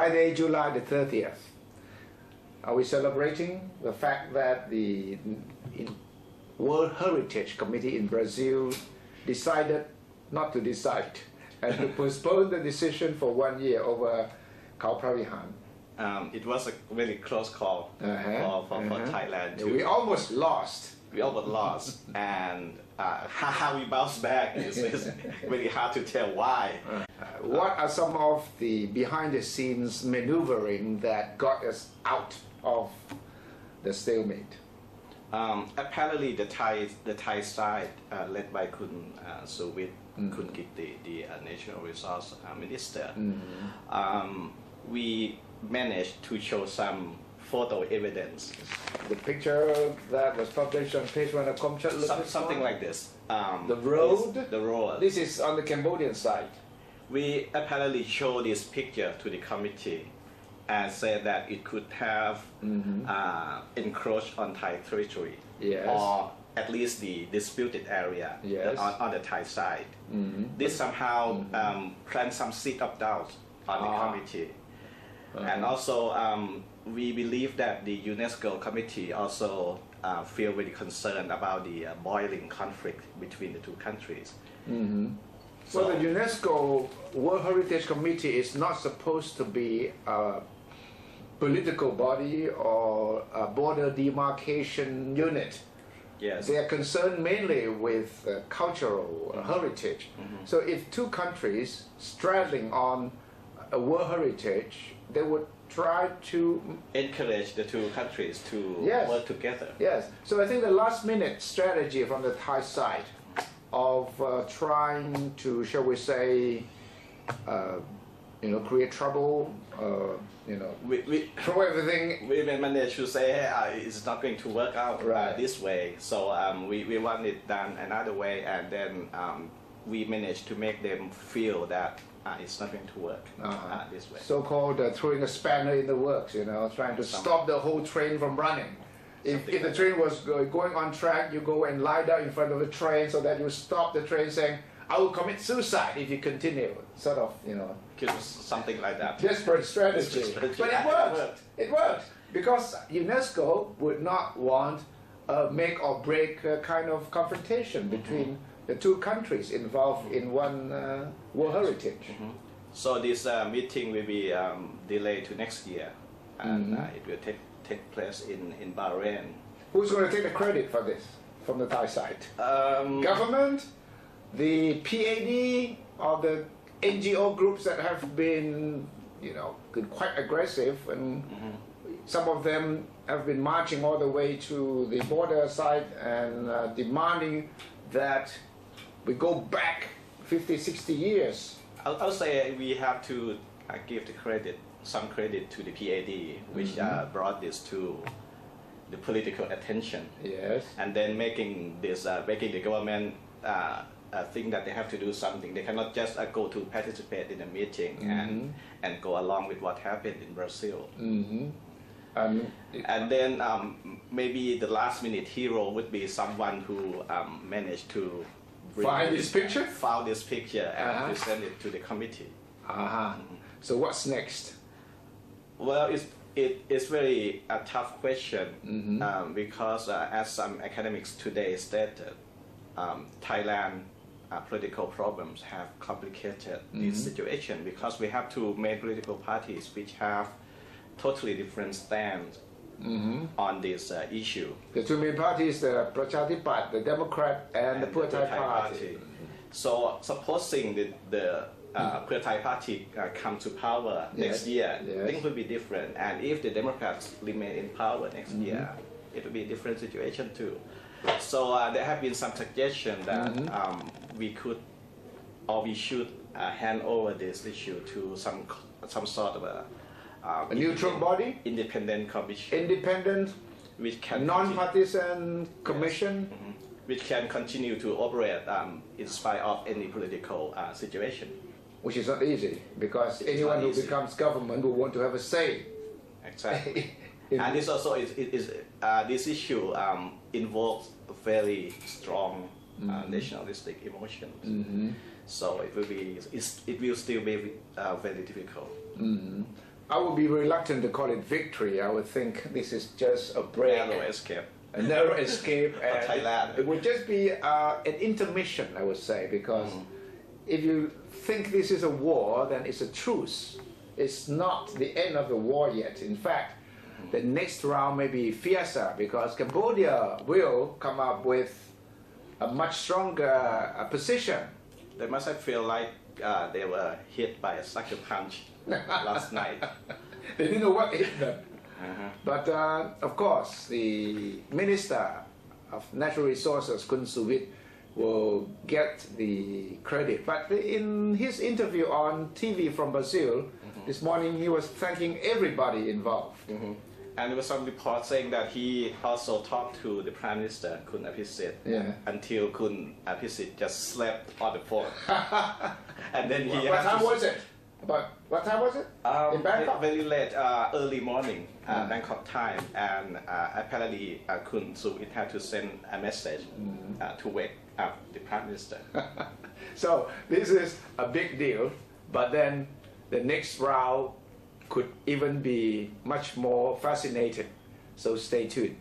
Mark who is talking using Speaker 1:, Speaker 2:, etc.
Speaker 1: Thai Day, July the 30th. Are we celebrating the fact that the World Heritage Committee in Brazil decided not to decide and to postpone the decision for 1 year over Khao Phra Vihar?
Speaker 2: It was a very close call for Thailand.
Speaker 1: We almost lost.
Speaker 2: We almost lost, and how we bounce back is really hard to tell why.
Speaker 1: What are some of the behind-the-scenes maneuvering that got us out of the stalemate?
Speaker 2: Apparently, the Thai side, led by Kun Suwit, Kun Kitti, the National Resource Minister, we managed to show some photo evidence.
Speaker 1: The picture that was published on page 1 of Komchat,
Speaker 2: something like this.
Speaker 1: The road?
Speaker 2: The road.
Speaker 1: This is on the Cambodian side.
Speaker 2: We apparently showed this picture to the committee and said that it could have encroached on Thai territory, or at least the disputed area on the Thai side. This somehow plant some seed of doubt on the committee. And also, we believe that the UNESCO committee also feel very concerned about the boiling conflict between the two countries.
Speaker 1: So the UNESCO World Heritage Committee is not supposed to be a political body or a border demarcation unit.
Speaker 2: Yes.
Speaker 1: They are concerned mainly with cultural heritage. So if two countries straddling on a world heritage, they would try to
Speaker 2: encourage the two countries to work together.
Speaker 1: Yes. So I think the last minute strategy from the Thai side of trying to, shall we say, create trouble,
Speaker 2: we
Speaker 1: throw everything.
Speaker 2: We managed to say it's not going to work out this way. So we want it done another way, and then we managed to make them feel that it's not going to work this way.
Speaker 1: So-called throwing a spanner in the works, trying to stop the whole train from running. If the train was going on track, you go and lie down in front of the train so that you stop the train saying, I will commit suicide if you continue, sort of,
Speaker 2: something like that.
Speaker 1: Desperate strategy. But it worked. It worked. Because UNESCO would not want a make or break kind of confrontation between the two countries involved in one World Heritage.
Speaker 2: So this meeting will be delayed to next year, and it will take place in Bahrain.
Speaker 1: Who's going to take the credit for this from the Thai side? Government, the PAD, or the NGO groups that have been, been quite aggressive, and some of them have been marching all the way to the border side and demanding that we go back 50, 60 years.
Speaker 2: I'll say we have to give some credit to the PAD, which brought this to the political attention.
Speaker 1: Yes.
Speaker 2: And then making the government think that they have to do something. They cannot just go to participate in a meeting and go along with what happened in Brazil. And then maybe the last minute hero would be someone who managed to
Speaker 1: found this
Speaker 2: picture and present it to the committee.
Speaker 1: So what's next?
Speaker 2: Well, it's very a tough question because as some academics today stated, Thailand political problems have complicated this situation because we have two main political parties which have totally different stands on this issue.
Speaker 1: The two main parties, the Prachatipat, the Democrat, and the Phra Thai Party.
Speaker 2: So supposing the Phra Thai Party come to power next year, things will be different. And if the Democrats remain in power next year, it will be a different situation too. So there have been some suggestions that we could or we should hand over this issue to some sort of
Speaker 1: a neutral body,
Speaker 2: independent commission,
Speaker 1: which can non-partisan commission,
Speaker 2: which can continue to operate in spite of any political situation.
Speaker 1: Which is not easy because anyone who becomes government will want to have a say.
Speaker 2: Exactly. And this also this issue involves very strong nationalistic emotions. So it will still be very difficult.
Speaker 1: I would be reluctant to call it victory. I would think this is just a break.
Speaker 2: Narrow escape.
Speaker 1: A narrow escape. And
Speaker 2: Thailand.
Speaker 1: it would just be an intermission, I would say, because if you think this is a war, then it's a truce. It's not the end of the war yet. In fact, the next round may be fiercer because Cambodia will come up with a much stronger position.
Speaker 2: They must have felt like they were hit by a sucker punch last night.
Speaker 1: They didn't know what hit them. But of course, the Minister of Natural Resources, Kun Suvit, will get the credit. But in his interview on TV from Brazil this morning, he was thanking everybody involved.
Speaker 2: And there was some report saying that he also talked to the Prime Minister, Kun Apisit, until Kun Apisit just slept on the phone. And then he
Speaker 1: What time was it? About what time was it? In Bangkok?
Speaker 2: Very late, early morning, Bangkok time. And apparently Kun Suvit had to send a message to wake up the Prime Minister.
Speaker 1: So this is a big deal, but then the next round could even be much more fascinating. So stay tuned.